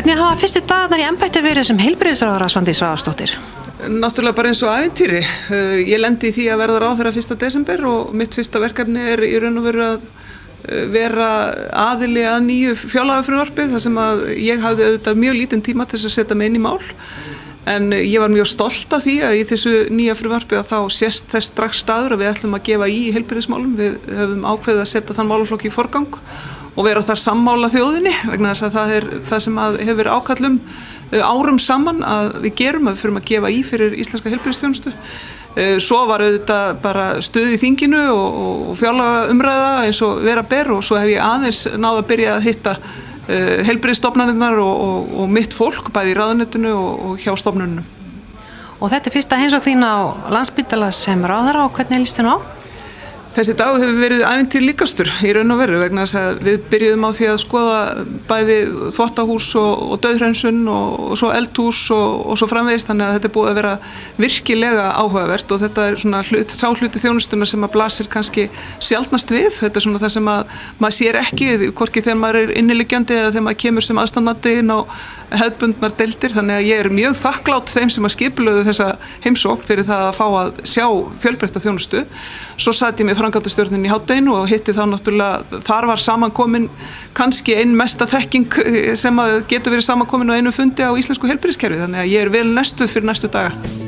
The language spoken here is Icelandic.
Hvernig hafa fyrstu dagarnar í embætti verið sem heilbrigðisráðherra Svandís Svavarsdóttir? Náttúrulega bara eins og ævintýri. Ég lendi í því að verða ráðherra 1. desember og mitt fyrsta verkefni í raun og veru að vera aðili að nýju fjárlagafrumvarpi þar sem að ég hafði auðvitað mjög lítinn tíma til að setja mig inn í mál. En ég var mjög stolt af því að í þessu nýja frumvarpi að þá sést þess strax staður að við ætlum að gefa í heilbrigðismálum. Við höfum ákveðið að setja þann málaflokk í forgang og vera þar sammála þjóðinni vegna þess að það er það sem að hefur ákallum árum saman að við gerum, að við förum að gefa í fyrir íslenska heilbrigðisþjónustu. Svo var auðvitað bara stuð í þinginu og fjárlagaumræða eins og vera ber og svo hef ég aðeins náð að byrja að hitta heilbrigðisstofnanirnar og mitt fólk bæði í ráðuneytinu og hjá stofnunum. Og þetta er fyrsta heimsókn þín á Landspítala sem ráðherra og hvernig líst þér á? Þessi dag hefur verið ævintýr líkastur í raun og veru vegna þess að við byrjuðum á því að skoða bæði þvottahús og dauðhreinsun og svo eldhús og svo framvegis, þannig að þetta er búið að vera virkilega áhugavert og þetta er svona sá hluti þjónustuna sem að blasir kannski sjaldnast við. Þetta er svona það sem að maður sér ekki, hvorki þegar maður er inniliggjandi eða þegar maður kemur sem aðstandandi inn á hefðbundnar deildir, þannig að ég er mjög þakklátt þeim sem að skipulögðu þessa heimsókn fyrir það að fá að sjá fjölbreytta þjónustu. Svo sat ég með framkvæmdastjórnin í hádeginu og hitti þá náttúrulega, þar var samankomin kannski ein mesta þekking sem að getur verið samankomin á einu fundi á íslensku heilbrigðiskerfi, þannig að ég er vel nestuð fyrir næstu daga.